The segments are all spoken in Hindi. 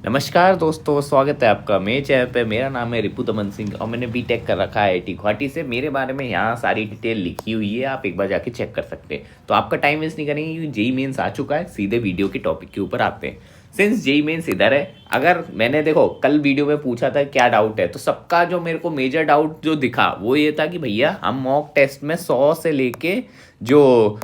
नमस्कार दोस्तों, स्वागत है आपका मेरे चैनल पे। मेरा नाम है रिपु दमन सिंह और मैंने बीटेक कर रखा है आईआईटी गुवाहाटी से। मेरे बारे में यहाँ सारी डिटेल लिखी हुई है, आप एक बार जाके चेक कर सकते हैं। तो आपका टाइम वेस्ट नहीं करेंगे क्योंकि जेई मेंस आ चुका है। सीधे वीडियो के टॉपिक के ऊपर आते हैं। सिंस जेई मेंस इधर है, अगर मैंने देखो कल वीडियो में पूछा था क्या डाउट है, तो सबका जो मेरे को मेजर डाउट जो दिखा वो ये था कि भैया हम मॉक टेस्ट में 100 से लेके जो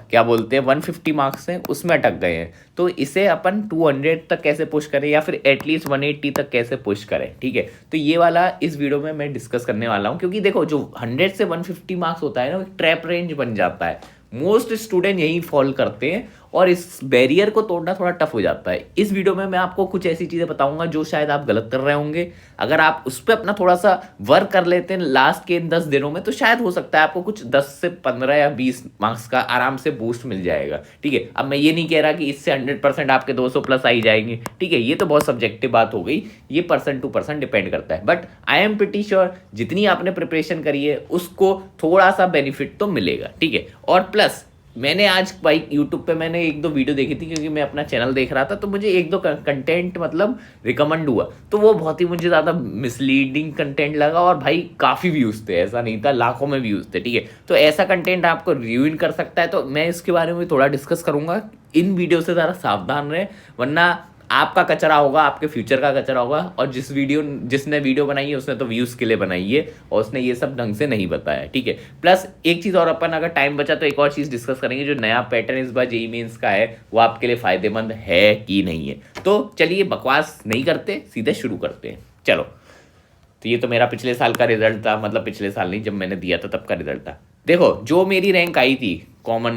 क्या बोलते हैं 150 मार्क्स हैं उसमें अटक गए हैं। तो इसे अपन 200 तक कैसे पुश करें या फिर एटलीस्ट 180 तक कैसे पुश करें, ठीक है। तो ये वाला इस वीडियो में मैं डिस्कस करने वाला हूँ, क्योंकि देखो जो 100 से 150 मार्क्स होता है ना, एक ट्रैप रेंज बन जाता है। मोस्ट स्टूडेंट यही फॉल करते हैं और इस बैरियर को तोड़ना थोड़ा टफ हो जाता है। इस वीडियो में मैं आपको कुछ ऐसी चीज़ें बताऊंगा जो शायद आप गलत कर रहे होंगे। अगर आप उस पर अपना थोड़ा सा वर्क कर लेते हैं लास्ट के इन 10 दिनों में, तो शायद हो सकता है आपको कुछ 10 से 15 या 20 मार्क्स का आराम से बूस्ट मिल जाएगा, ठीक है। अब मैं ये नहीं कह रहा कि इससे 100% आपके 200 प्लस आ ही जाएंगे, ठीक है। ये तो बहुत सब्जेक्टिव बात हो गई, ये पर्सन टू पर्सन डिपेंड करता है। But I am pretty sure जितनी आपने प्रिपरेशन करी है उसको थोड़ा सा बेनिफिट तो मिलेगा, ठीक है। और प्लस मैंने आज भाई यूट्यूब पे मैंने एक दो वीडियो देखी थी, क्योंकि मैं अपना चैनल देख रहा था, तो मुझे एक दो कंटेंट मतलब रिकमेंड हुआ, तो वो बहुत ही मुझे ज़्यादा मिसलीडिंग कंटेंट लगा। और भाई काफ़ी व्यूज़ थे, ऐसा नहीं था, लाखों में व्यूज़ थे, ठीक है। तो ऐसा कंटेंट आपको रिव्यू कर सकता है, तो मैं इसके बारे में थोड़ा डिस्कस करूंगा। इन वीडियो से ज़रा सावधान रहे, वरना आपका कचरा होगा, आपके फ्यूचर का कचरा होगा। और जिसने वीडियो बनाई है उसने तो व्यूज़ के लिए बनाई है और उसने ये सब ढंग से नहीं बताया, ठीक है। प्लस एक चीज़ और, अपन अगर टाइम बचा तो एक और चीज़ डिस्कस करेंगे, जो नया पैटर्न इस बार जेईई मेंस का है वो आपके लिए फ़ायदेमंद है कि नहीं है। तो चलिए बकवास नहीं करते, सीधे शुरू करते हैं, चलो। तो ये तो मेरा पिछले साल का रिजल्ट था, मतलब पिछले साल नहीं, जब मैंने दिया था तब का रिजल्ट था। देखो जो मेरी रैंक आई थी कॉमन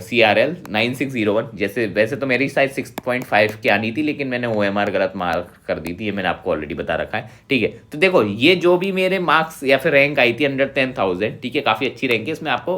CRL 9601, जैसे वैसे तो मेरी शायद 6.5 की आनी थी, लेकिन मैंने OMR गलत मार्क कर दी थी, ये मैंने आपको ऑलरेडी बता रखा है, ठीक है। तो देखो ये जो भी मेरे मार्क्स या फिर रैंक आई थी अंडर 10,000, ठीक है, काफ़ी अच्छी रैंक है। इसमें आपको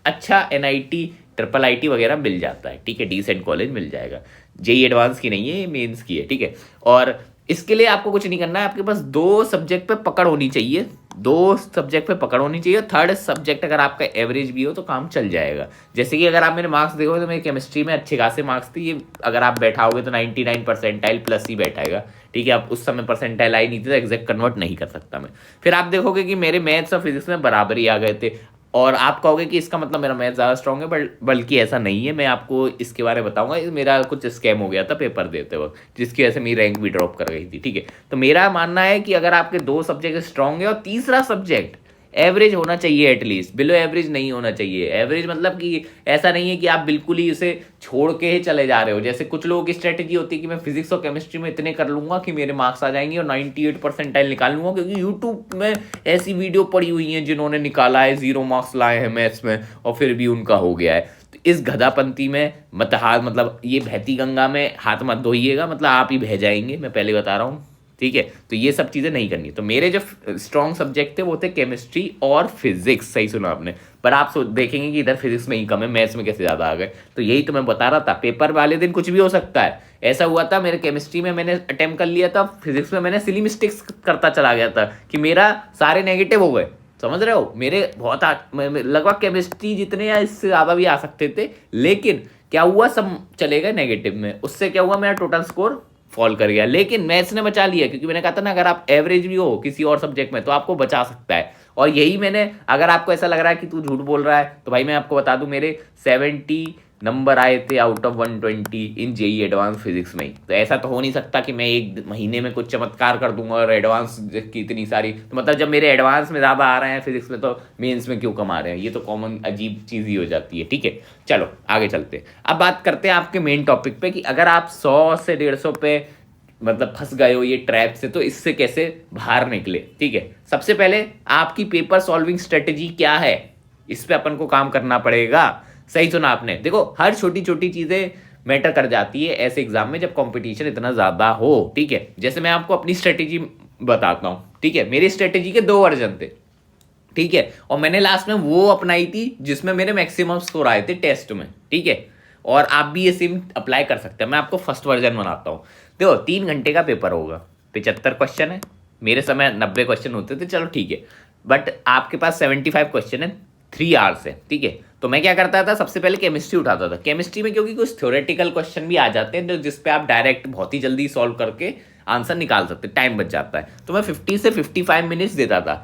अच्छा NIT ट्रिपल IT वगैरह मिल जाता है, ठीक है, डिसेंट कॉलेज मिल जाएगा। जेई एडवांस की नहीं है, ये मेंस की है, ठीक है। और इसके लिए आपको कुछ नहीं करना है, आपके पास 2 सब्जेक्ट पे पकड़ होनी चाहिए, 2 सब्जेक्ट पे पकड़ होनी चाहिए। थर्ड सब्जेक्ट अगर आपका एवरेज भी हो तो काम चल जाएगा। जैसे कि अगर आप मेरे मार्क्स देखोगे तो मेरी केमिस्ट्री में अच्छे खासे मार्क्स थे, ये अगर आप बैठाओगे तो 99 परसेंटाइल प्लस ही बैठाएगा, ठीक है। अब उस समय परसेंटाइल आई नहीं थी तो एग्जैक्ट कन्वर्ट नहीं कर सकता मैं। फिर आप देखोगे कि मेरे मैथ्स और फिजिक्स में बराबर ही आ गए थे, और आप कहोगे कि इसका मतलब मेरा मैथ ज़्यादा स्ट्रॉन्ग है, बट बल्कि ऐसा नहीं है। मैं आपको इसके बारे में बताऊंगा। मेरा कुछ स्कैम हो गया था पेपर देते वक्त, जिसकी वजह से मेरी रैंक भी ड्रॉप कर गई थी, ठीक है। तो मेरा मानना है कि अगर आपके 2 सब्जेक्ट स्ट्रॉन्ग है और तीसरा सब्जेक्ट एवरेज होना चाहिए, एटलीस्ट बिलो एवरेज नहीं होना चाहिए। एवरेज मतलब कि ऐसा नहीं है कि आप बिल्कुल ही उसे छोड़ के ही चले जा रहे हो। जैसे कुछ लोगों की स्ट्रेटेजी होती है कि मैं फिजिक्स और केमिस्ट्री में इतने कर लूंगा कि मेरे मार्क्स आ जाएंगे और 98 परसेंटाइल निकाल लूंगा, क्योंकि यूट्यूब में ऐसी वीडियो पड़ी हुई हैं जिन्होंने निकाला है, 0 मार्क्स लाए हैं मैथ्स में और फिर भी उनका हो गया है। तो इस गधापंती में मत हाथ, मतलब ये बहती गंगा में हाथ मत धोइएगा, मतलब आप ही बह जाएंगे, मैं पहले बता रहा हूँ, ठीक है। तो ये सब चीज़ें नहीं करनी। तो मेरे जो स्ट्रॉन्ग सब्जेक्ट थे वो थे केमिस्ट्री और फिजिक्स, सही सुना आपने। पर आप देखेंगे कि इधर फिजिक्स में ही कम है, मैथ्स में कैसे ज़्यादा आ गए। तो यही तो मैं बता रहा था, पेपर वाले दिन कुछ भी हो सकता है। ऐसा हुआ था मेरे केमिस्ट्री में, मैंने अटेम्प्ट कर लिया था, फिजिक्स में मैंने सिली मिस्टेक्स करता चला गया था कि मेरा सारे नेगेटिव हो गए, समझ रहे हो। मेरे बहुत लगभग केमिस्ट्री जितने या इससे ज़्यादा भी आ सकते थे, लेकिन क्या हुआ, सब चले गए नेगेटिव में। उससे क्या हुआ, मेरा टोटल स्कोर फॉल कर गया। लेकिन मैथ्स ने बचा लिया, क्योंकि मैंने कहा था ना, अगर आप एवरेज भी हो किसी और सब्जेक्ट में तो आपको बचा सकता है। और यही मैंने, अगर आपको ऐसा लग रहा है कि तू झूठ बोल रहा है, तो भाई मैं आपको बता दूं, मेरे 70 नंबर आए थे out of 120 in JEE advance physics में ही। तो ऐसा तो हो नहीं सकता कि मैं एक महीने में कुछ चमत्कार कर दूंगा और एडवांस की इतनी सारी, तो मतलब जब मेरे एडवांस में ज़्यादा आ रहे हैं फिजिक्स में, तो मेंस में क्यों कम आ रहे हैं। ये तो कॉमन अजीब चीज़ ही हो जाती है, ठीक है। चलो आगे चलते हैं। अब बात करते हैं आपके मेन टॉपिक पे, कि अगर आप 100 से 150 पे मतलब फंस गए हो ये ट्रैप से, तो इससे कैसे बाहर निकले, ठीक है। सबसे पहले आपकी पेपर सॉल्विंग स्ट्रेटेजी क्या है, इस पे अपन को काम करना पड़ेगा। सही सुना आपने। देखो हर छोटी छोटी चीजें मैटर कर जाती है ऐसे एग्जाम में जब कंपटीशन इतना ज्यादा हो, ठीक है। जैसे मैं आपको अपनी स्ट्रेटेजी बताता हूँ, ठीक है। मेरी स्ट्रेटेजी के 2 वर्जन थे, ठीक है, और मैंने लास्ट में वो अपनाई थी जिसमें मेरे मैक्सिमम स्कोर आए थे टेस्ट में, ठीक है। और आप भी ये सेम अप्लाई कर सकते हैं। मैं आपको फर्स्ट वर्जन बनाता हूँ। देखो 3 घंटे का पेपर होगा, 75 क्वेश्चन है। मेरे समय 90 क्वेश्चन होते थे, चलो ठीक है, बट आपके पास 75 क्वेश्चन है, 3 आवर्स है, ठीक है। तो मैं क्या करता था, सबसे पहले केमिस्ट्री उठाता था। केमिस्ट्री में क्योंकि कुछ थ्योरेटिकल क्वेश्चन भी आ जाते हैं जिस पे आप डायरेक्ट बहुत ही जल्दी सॉल्व करके आंसर निकाल सकते, टाइम बच जाता है। तो मैं 50 से 55 मिनट्स देता था।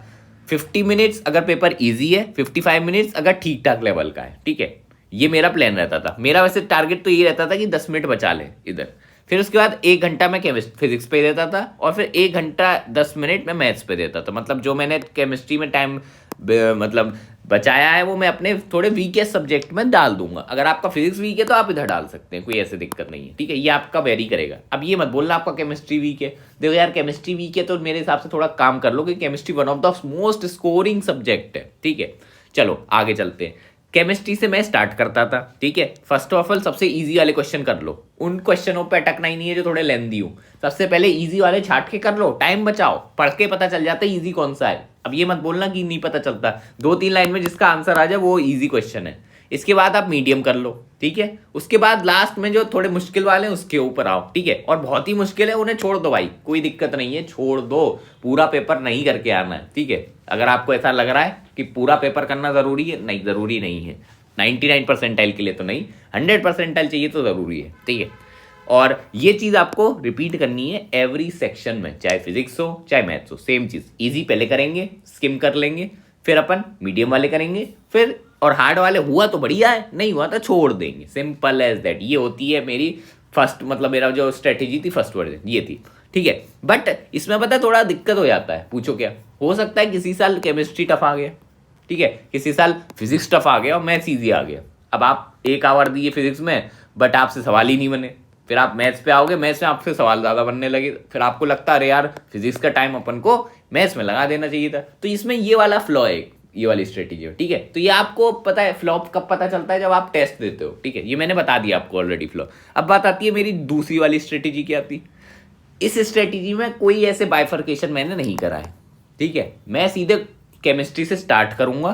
50 मिनट्स अगर पेपर ईजी है, 55 मिनट्स अगर ठीक ठाक लेवल का है, ठीक है। ये मेरा प्लान रहता था। मेरा वैसे टारगेट तो ये रहता था कि 10 मिनट बचा ले इधर। फिर उसके बाद 1 घंटा मैं फिजिक्स पे देता था और फिर 1 घंटा 10 मिनट मैं मैथ्स पे देता था। मतलब जो मैंने केमिस्ट्री में टाइम मतलब बचाया है वो मैं अपने थोड़े वीकेस्ट सब्जेक्ट में डाल दूंगा। अगर आपका फिजिक्स वीक है तो आप इधर डाल सकते हैं, कोई ऐसी दिक्कत नहीं है, ठीक है। ये आपका वेरी करेगा। अब ये मत बोलना आपका केमिस्ट्री वीक है। देखो यार, केमिस्ट्री वीक है तो मेरे हिसाब से थोड़ा काम कर लो कि chemistry one of the most scoring subject है, ठीक है। चलो आगे चलते हैं। केमिस्ट्री से मैं स्टार्ट करता था, ठीक है। फर्स्ट ऑफ ऑल सबसे इजी वाले क्वेश्चन कर लो। उन क्वेश्चनों पे अटकना ही नहीं है जो थोड़े लेंदी हो। सबसे पहले इजी वाले छाट के कर लो, टाइम बचाओ। पढ़ के पता चल जाता है इजी कौन सा है। अब ये मत बोलना कि नहीं पता चलता। 2-3 लाइन में जिसका आंसर आ जाए वो इजी क्वेश्चन है। इसके बाद आप मीडियम कर लो, ठीक है। उसके बाद लास्ट में जो थोड़े मुश्किल वाले हैं उसके ऊपर आओ, ठीक है। और बहुत ही मुश्किल है उन्हें छोड़ दो भाई, कोई दिक्कत नहीं है, छोड़ दो। पूरा पेपर नहीं करके आना है, ठीक है। अगर आपको ऐसा लग रहा है कि पूरा पेपर करना जरूरी है, नहीं, जरूरी नहीं है। 99 परसेंटाइल के लिए तो नहीं, 100 परसेंटाइल चाहिए तो जरूरी है, ठीक है। और ये चीज आपको रिपीट करनी है एवरी सेक्शन में, चाहे फिजिक्स हो चाहे मैथ्स हो, सेम चीज। इजी पहले करेंगे, स्किम कर लेंगे, फिर अपन मीडियम वाले करेंगे, फिर और हार्ड वाले हुआ तो बढ़िया है, नहीं हुआ तो छोड़ देंगे। Simple as that. ये होती है मेरी फर्स्ट, मतलब मेरा जो स्ट्रेटेजी थी फर्स्ट वर्जन ये थी, ठीक है। बट इसमें पता है थोड़ा दिक्कत हो जाता है। पूछो क्या हो सकता है, किसी साल केमिस्ट्री टफ आ गया, ठीक है, किसी साल फिजिक्स टफ आ गया और मैथ्स ईजी आ गया। अब आप 1 आवर दिए फिजिक्स में बट आपसे सवाल ही नहीं बने। फिर आप मैथ्स पे आओगे, मैथ्स में आपसे सवाल ज़्यादा बनने लगे। फिर आपको लगता है अरे यार फिजिक्स का टाइम अपन को मैथ्स में लगा देना चाहिए था। तो इसमें ये वाला फ्लॉ है, ये वाली स्ट्रेटेजी है, ठीक है। तो ये आपको पता है फ्लॉप कब पता चलता है, जब आप टेस्ट देते हो, ठीक है। ये मैंने बता दिया आपको ऑलरेडी फ्लॉ। अब बात आती है मेरी दूसरी वाली स्ट्रेटेजी क्या थी। इस स्ट्रेटेजी में कोई ऐसे बाइफर्केशन मैंने नहीं करा है, ठीक है। मैं सीधे केमिस्ट्री से स्टार्ट करूंगा,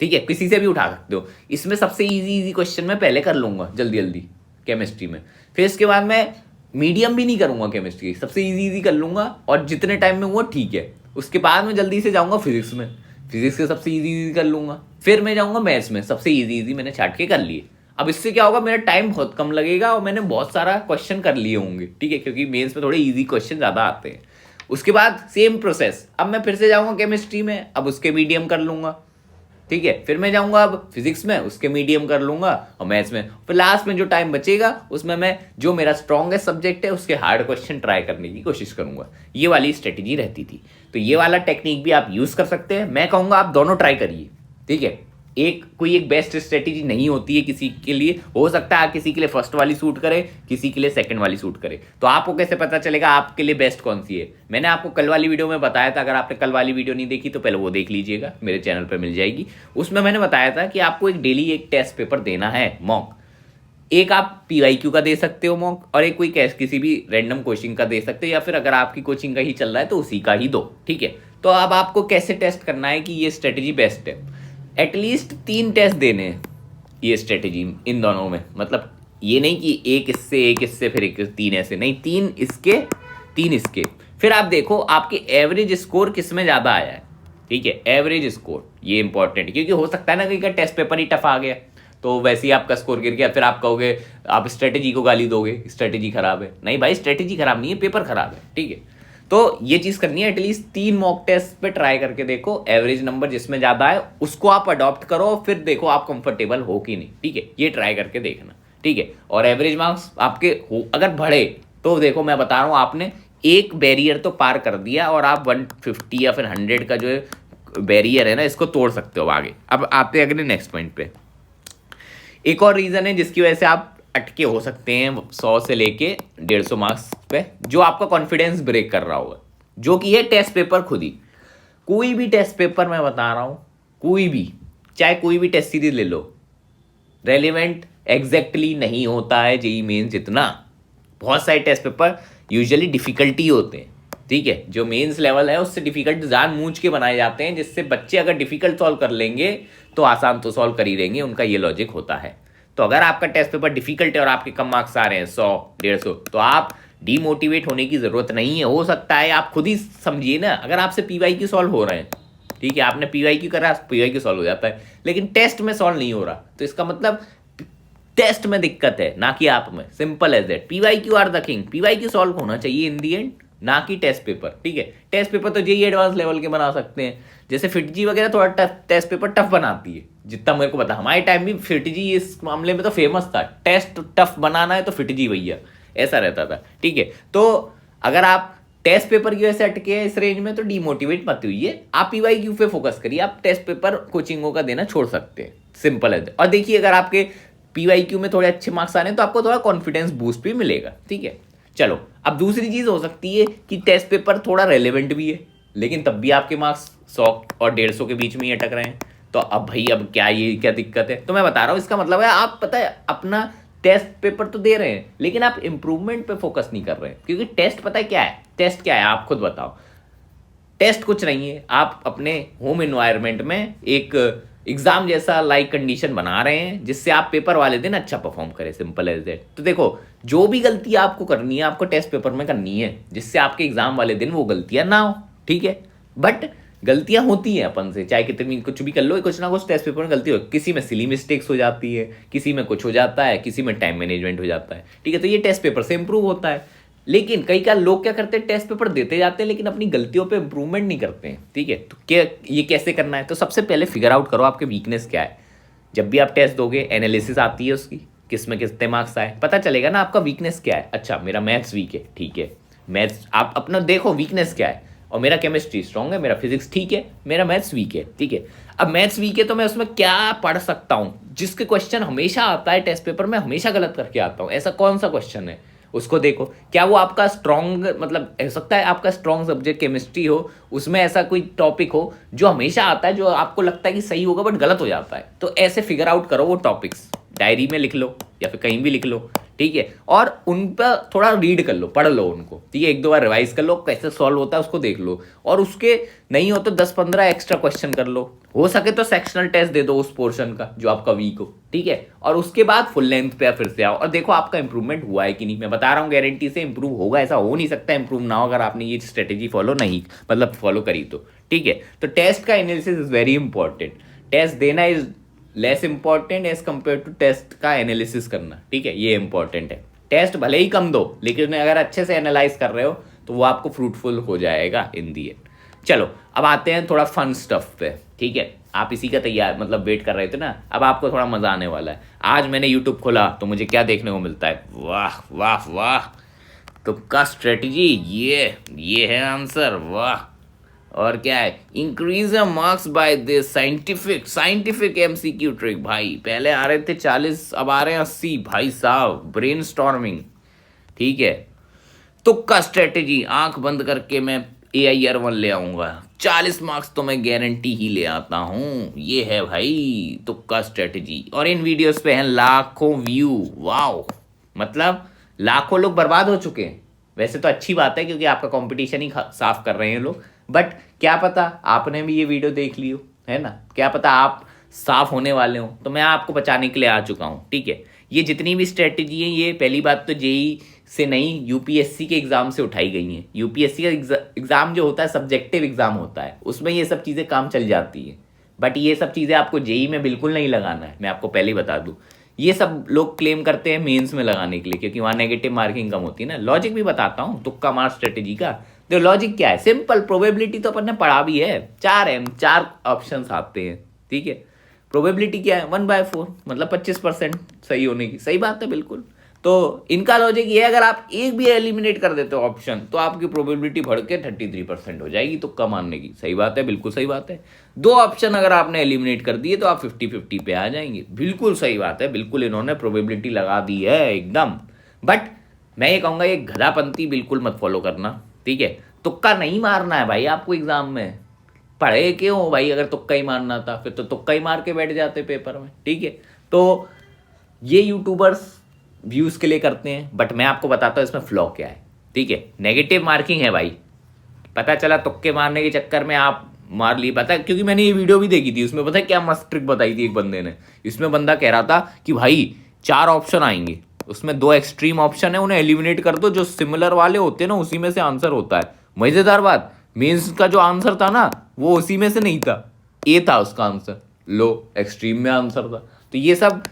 ठीक है। किसी से भी उठा सकते हो। इसमें सबसे इजी क्वेश्चन मैं पहले कर लूंगा जल्दी जल्दी केमिस्ट्री में। फिर इसके बाद मैं मीडियम भी नहीं करूंगा केमिस्ट्री, सबसे इजी कर लूंगा और जितने टाइम में हुआ ठीक है। उसके बाद मैं जल्दी से जाऊंगा फिजिक्स में, फिजिक्स के सबसे इजी कर लूंगा। फिर मैं जाऊंगा मैथ्स में, सबसे इजी मैंने छाट के कर लिए। अब इससे क्या होगा, मेरा टाइम बहुत कम लगेगा और मैंने बहुत सारा क्वेश्चन कर लिए होंगे, ठीक है, क्योंकि मेंस में थोड़े इजी क्वेश्चन ज़्यादा आते हैं। उसके बाद सेम प्रोसेस, अब मैं फिर से जाऊंगा केमिस्ट्री में, अब उसके मीडियम कर लूंगा, ठीक है। फिर मैं जाऊंगा अब फिजिक्स में, उसके मीडियम कर लूंगा और मैथ्स में। फिर लास्ट में जो टाइम बचेगा उसमें मैं जो मेरा स्ट्रॉन्गेस्ट सब्जेक्ट है उसके हार्ड क्वेश्चन ट्राई करने की कोशिश करूंगा। ये वाली स्ट्रेटेजी रहती थी। तो ये वाला टेक्निक भी आप यूज कर सकते हैं। मैं कहूंगा आप दोनों ट्राई करिए, ठीक है। कोई एक बेस्ट स्ट्रेटेजी नहीं होती है किसी के लिए। हो सकता है किसी के लिए फर्स्ट वाली सूट करे, किसी के लिए सेकंड वाली सूट करे। तो आपको कैसे पता चलेगा आपके लिए बेस्ट कौन सी है। मैंने आपको कल वाली वीडियो में बताया था। अगर आपने कल वाली वीडियो नहीं देखी तो पहले वो देख लीजिएगा, मेरे चैनल पर मिल जाएगी। उसमें मैंने बताया था कि आपको एक डेली एक टेस्ट पेपर देना है मॉक। एक आप PYQ का दे सकते हो मॉक, और एक कोई किसी भी रैंडम कोचिंग का दे सकते हो, या फिर अगर आपकी कोचिंग का ही चल रहा है तो उसी का ही दो, ठीक है। तो अब आपको कैसे टेस्ट करना है कि ये स्ट्रेटेजी बेस्ट है। एटलीस्ट 3 टेस्ट देने हैं ये स्ट्रेटेजी इन दोनों में। मतलब ये नहीं कि एक इससे फिर एक 3 ऐसे नहीं, 3 इसके 3 इसके। फिर आप देखो आपके एवरेज स्कोर किस में ज़्यादा आया है, ठीक है। एवरेज स्कोर ये इंपॉर्टेंट है, क्योंकि हो सकता है ना कि टेस्ट पेपर ही टफ आ गया तो वैसे ही आपका स्कोर गिर गया। फिर आप कहोगे, आप स्ट्रेटेजी को गाली दोगे, स्ट्रेटेजी खराब है। नहीं भाई, स्ट्रेटेजी खराब नहीं है, पेपर खराब है, ठीक है। तो ये चीज करनी है। एटलीस्ट 3 मॉक टेस्ट पे ट्राई करके देखो, एवरेज नंबर जिसमें ज्यादा है उसको आप अडॉप्ट करो, फिर देखो आप कंफर्टेबल हो कि नहीं, ठीक है। ये ट्राई करके देखना, ठीक है। और एवरेज मार्क्स आपके हो अगर बढ़े तो देखो मैं बता रहा हूँ, आपने एक बैरियर तो पार कर दिया और आप 150 या फिर 100 का जो बैरियर है ना, इसको तोड़ सकते हो आगे। अब आते हैं अगले नेक्स्ट पॉइंट पे। एक और रीजन है जिसकी वजह से आप अटके हो सकते हैं 100 से लेके 150 मार्क्स पे, जो आपका कॉन्फिडेंस ब्रेक कर रहा होगा, जो कि है टेस्ट पेपर खुद ही। कोई भी टेस्ट पेपर मैं बता रहा हूं, कोई भी, चाहे कोई भी टेस्ट सीरीज ले लो, रेलिवेंट एग्जैक्टली नहीं होता है जेईई मेंस जितना। बहुत सारे टेस्ट पेपर यूजुअली डिफिकल्टी होते हैं, ठीक है। जो मेंस लेवल है उससे डिफिकल्ट जानबूझ के बनाए जाते हैं, जिससे बच्चे अगर डिफिकल्ट सॉल्व कर लेंगे तो आसान तो सॉल्व कर ही लेंगे, उनका ये लॉजिक होता है। तो अगर आपका टेस्ट पेपर डिफिकल्ट है और आपके कम मार्क्स आ रहे हैं 100 150, तो आप डीमोटिवेट होने की जरूरत नहीं है। हो सकता है आप खुद ही समझिए ना, अगर आपसे PYQ सॉल्व हो रहे हैं, ठीक है, आपने PYQ करा, PYQ सॉल्व हो जाता है, लेकिन टेस्ट में सॉल्व नहीं हो रहा, तो इसका मतलब टेस्ट में दिक्कत है, ना कि आप में। Simple as that. PYQ are the king. PYQ solve होना चाहिए इन दी एंड, ना कि टेस्ट पेपर, ठीक है। टेस्ट पेपर तो जेई एडवांस लेवल के बना सकते हैं, जैसे फिटजी वगैरह थोड़ा टफ, टेस्ट पेपर टफ बनाती है जितना मेरे को पता। हमारे टाइम भी फिटजी इस मामले में तो फेमस था, टेस्ट टफ बनाना है तो फिटजी भैया, ऐसा रहता था, ठीक है। तो अगर आप टेस्ट पेपर की वजह से अटके हैं इस रेंज में तो डीमोटिवेट मत हुई, आप पीवाईक्यू पे फोकस करिए। आप टेस्ट पेपर कोचिंगों का देना छोड़ सकते हैं, सिंपल है। और देखिए अगर आपके पीवाईक्यू में थोड़े अच्छे मार्क्स आने तो आपको थोड़ा कॉन्फिडेंस बूस्ट भी मिलेगा, ठीक है। चलो अब दूसरी चीज हो सकती है कि टेस्ट पेपर थोड़ा रेलेवेंट भी है, लेकिन तब भी आपके मार्क्स 100 और 150 के बीच में ही अटक रहे हैं। तो अब भाई अब क्या, ये क्या दिक्कत है? तो मैं बता रहा हूँ, इसका मतलब है आप पता है अपना टेस्ट पेपर तो दे रहे हैं लेकिन आप इंप्रूवमेंट पे फोकस नहीं कर रहे हैं। क्योंकि टेस्ट पता है क्या है? टेस्ट क्या है आप खुद बताओ। टेस्ट कुछ नहीं है, आप अपने होम एनवायरनमेंट में एक एग्जाम जैसा लाइक कंडीशन बना रहे हैं जिससे आप पेपर वाले दिन अच्छा परफॉर्म करें, सिंपल एज दैट। तो देखो जो भी गलती आपको करनी है आपको टेस्ट पेपर में करनी है, जिससे आपके एग्जाम वाले दिन वो गलतियां ना हो, ठीक है। बट गलतियां होती हैं अपन से, चाहे कितनी कुछ भी कर लो, कुछ ना कुछ टेस्ट पेपर में गलती हो। किसी में सिली मिस्टेक्स हो जाती है, किसी में कुछ हो जाता है, किसी में टाइम मैनेजमेंट हो जाता है, ठीक है। तो ये टेस्ट पेपर से इंप्रूव होता है। लेकिन कई बार लोग क्या करते हैं, टेस्ट पेपर देते जाते हैं लेकिन अपनी गलतियों पे इंप्रूवमेंट नहीं करते हैं, ठीक है। तो क्या ये कैसे करना है? तो सबसे पहले फिगर आउट करो आपके वीकनेस क्या है। जब भी आप टेस्ट दोगे एनालिसिस आती है उसकी, किस में कितने मार्क्स आए, पता चलेगा ना आपका वीकनेस क्या है। अच्छा मेरा मैथ्स वीक है, ठीक है, मैथ्स आप अपना देखो वीकनेस क्या है। और मेरा केमिस्ट्री स्ट्रांग है, मेरा फिजिक्स ठीक है, मेरा मैथ्स वीक है, ठीक है। अब मैथ्स वीक है तो मैं उसमें क्या पढ़ सकता हूँ? जिसके क्वेश्चन हमेशा आता है टेस्ट पेपर में, हमेशा गलत करके आता हूँ, ऐसा कौन सा क्वेश्चन है उसको देखो। क्या वो आपका स्ट्रॉन्ग, मतलब हो सकता है आपका स्ट्रॉन्ग सब्जेक्ट केमिस्ट्री हो, उसमें ऐसा कोई टॉपिक हो जो हमेशा आता है, जो आपको लगता है कि सही होगा बट गलत हो जाता है। तो ऐसे फिगर आउट करो वो टॉपिक्स, डायरी में लिख लो या फिर कहीं भी लिख लो, ठीक है। और उन पर थोड़ा रीड कर लो, पढ़ लो उनको, ठीक है। एक दो बार रिवाइज कर लो, कैसे सॉल्व होता है उसको देख लो। और उसके नहीं हो तो 10-15 एक्स्ट्रा क्वेश्चन कर लो, हो सके तो सेक्शनल टेस्ट दे दो उस पोर्शन का जो आपका वीक हो, ठीक है। और उसके बाद फुल लेंथ पे फिर से आओ और देखो आपका इंप्रूवमेंट हुआ है कि नहीं। मैं बता रहा हूँ गारंटी से इंप्रूव होगा, ऐसा हो नहीं सकता इंप्रूव ना हो अगर आपने ये स्ट्रेटेजी फॉलो नहीं, मतलब फॉलो करी तो, ठीक है। तो टेस्ट का analysis is very important. Test देना is less important as compare to test का एनालिसिस करना, ठीक है। ये इंपॉर्टेंट है। टेस्ट भले ही कम दो लेकिन अगर अच्छे से एनालाइज कर रहे हो तो वो आपको फ्रूटफुल हो जाएगा इन दी एंड। चलो अब आते हैं थोड़ा फन स्टफ पे, ठीक है। आप इसी का तैयार मतलब वेट कर रहे थे ना, अब आपको थोड़ा मजा आने वाला है। आज मैंने यूट्यूब खोला तो मुझे क्या देखने को मिलता है, वाह वाह वाह, तुक्का स्ट्रेटजी, ये है आंसर, वाह। और क्या है, increase the marks by this scientific MCQ trick. भाई पहले आ रहे थे 40, अब आ रहे हैं 80, भाई साहब ब्रेनस्टॉर्मिंग, ठीक है। तुक्का स्ट्रेटेजी, आंख बंद करके मैं AIR-1 ले आऊंगा, 40 मार्क्स तो मैं गारंटी ही ले आता हूँ। ये है भाई तुक्का स्ट्रेटेजी। और इन वीडियोस पे हैं लाखों व्यू, वाओ, मतलब लाखों लोग बर्बाद हो चुके हैं। वैसे तो अच्छी बात है क्योंकि आपका कंपटीशन ही साफ कर रहे हैं लोग, बट क्या पता आपने भी ये वीडियो देख ली हो, है ना, क्या पता आप साफ होने वाले हो। तो मैं आपको बचाने के लिए आ चुका हूँ, ठीक है। ये जितनी भी स्ट्रेटेजी है ये पहली बात तो जेई से नहीं, यूपीएससी के एग्जाम से उठाई गई हैं। यूपीएससी का एग्जाम जो होता है सब्जेक्टिव एग्जाम होता है, उसमें ये सब चीज़ें काम चल जाती है। बट ये सब चीज़ें आपको जेई में बिल्कुल नहीं लगाना है, मैं आपको पहले ही बता दूँ। ये सब लोग क्लेम करते हैं मेंस में लगाने के लिए क्योंकि वहाँ नेगेटिव मार्किंग कम होती है ना। लॉजिक भी बताता हूँ तुक्का मार स्ट्रेटेजी का। तो लॉजिक क्या है, सिंपल, प्रोबेबिलिटी तो अपन ने पढ़ा भी है, 4 ऑप्शंस आते हैं, ठीक है। प्रोबेबिलिटी क्या है, 1/4, मतलब 25% सही होने की, सही बात है बिल्कुल। तो इनका लॉजिक ये है, अगर आप एक भी एलिमिनेट कर देते हो ऑप्शन तो आपकी प्रोबेबिलिटी बढ़ के 33% हो जाएगी तुक्का मारने की। सही बात है, बिल्कुल सही बात है। 2 ऑप्शन अगर आपने एलिमिनेट कर दिए तो आप 50-50 पे आ जाएंगे, बिल्कुल सही बात है, बिल्कुल इन्होंने प्रोबेबिलिटी लगा दी है एकदम। बट मैं ये कहूँगा ये गधापंती बिल्कुल मत फॉलो करना, ठीक है। तुक्का नहीं मारना है भाई आपको एग्जाम में, पढ़े क्यों हो भाई? अगर तुक्का ही मारना था फिर तो तुक्का ही मार के बैठ जाते पेपर में, ठीक है। तो ये यूट्यूबर्स व्यूज़ के लिए करते हैं, बट मैं आपको बताता हूँ इसमें फ्लॉ क्या है, ठीक है। नेगेटिव मार्किंग है भाई, पता चला तुक्के मारने के चक्कर में आप मार लिए, पता है, क्योंकि मैंने ये वीडियो भी देखी थी, उसमें पता है क्या मस्त ट्रिक बताई थी एक बंदे ने। इसमें बंदा कह रहा था कि भाई 4 ऑप्शन आएंगे, उसमें 2 एक्सट्रीम ऑप्शन है, उन्हें एलिमिनेट कर दो, जो सिमिलर वाले होते हैं ना उसी में से आंसर होता है। मजेदार बात, मेंस का जो आंसर था ना वो उसी में से नहीं था, ए था उसका आंसर, लो एक्सट्रीम में आंसर था। तो ये सब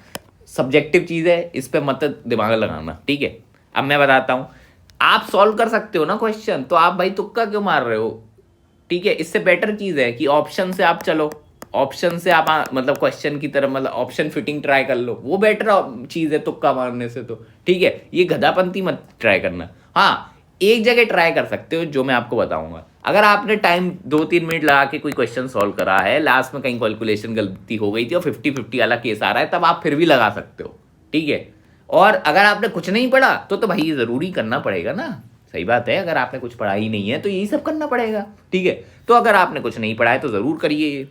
सब्जेक्टिव चीज़ है, इस पे मत दिमाग लगाना, ठीक है। अब मैं बताता हूँ, आप सॉल्व कर सकते हो ना क्वेश्चन, तो आप भाई तुक्का क्यों मार रहे हो, ठीक है। इससे बेटर चीज़ है कि ऑप्शन से आप चलो, ऑप्शन से आप मतलब क्वेश्चन की तरफ मतलब ऑप्शन फिटिंग ट्राई कर लो, वो बेटर चीज़ है तुक्का मारने से, तो ठीक है। ये गधापंती मत ट्राई करना। हाँ, एक जगह ट्राई कर सकते हो जो मैं आपको बताऊंगा। अगर आपने टाइम 2-3 मिनट लगा के कोई क्वेश्चन सॉल्व करा है, लास्ट में कहीं कैलकुलेशन गलती हो गई थी और 50-50 वाला केस आ रहा है, तब आप फिर भी लगा सकते हो, ठीक है। और अगर आपने कुछ नहीं पढ़ा तो भाई ये ज़रूरी करना पड़ेगा ना, सही बात है। अगर आपने कुछ पढ़ा ही नहीं है तो यही सब करना पड़ेगा, ठीक है। तो अगर आपने कुछ नहीं पढ़ा है तो ज़रूर करिए ये।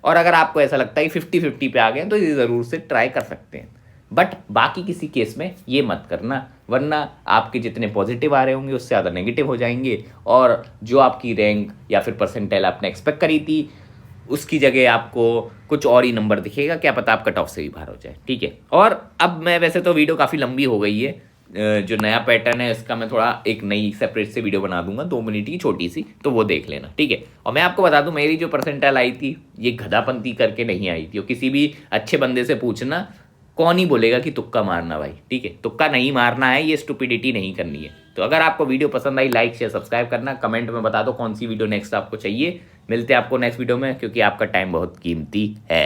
और अगर आपको ऐसा लगता है 50-50 पे आ गए तो ये ज़रूर से ट्राई कर सकते हैं, बट बाकी किसी केस में ये मत करना, वरना आपके जितने पॉजिटिव आ रहे होंगे उससे ज़्यादा नेगेटिव हो जाएंगे, और जो आपकी रैंक या फिर परसेंटाइल आपने एक्सपेक्ट करी थी उसकी जगह आपको कुछ और ही नंबर दिखेगा, क्या पता आप कट ऑफ से भी बाहर हो जाए, ठीक है। और अब मैं वैसे तो वीडियो काफ़ी लंबी हो गई है, जो नया पैटर्न है इसका मैं थोड़ा एक नई सेपरेट से वीडियो बना दूंगा 2 मिनट की छोटी सी, तो वो देख लेना, ठीक है। और मैं आपको बता दूं, मेरी जो परसेंटाइल आई थी ये गधापंती करके नहीं आई थी, और किसी भी अच्छे बंदे से पूछना, कौन ही बोलेगा कि तुक्का मारना भाई, ठीक है। तुक्का नहीं मारना है, ये स्टुपिडिटी नहीं करनी है। तो अगर आपको वीडियो पसंद आई, लाइक शेयर सब्सक्राइब करना, कमेंट में बता दो कौन सी वीडियो नेक्स्ट आपको चाहिए। मिलते हैं आपको नेक्स्ट वीडियो में, क्योंकि आपका टाइम बहुत कीमती है।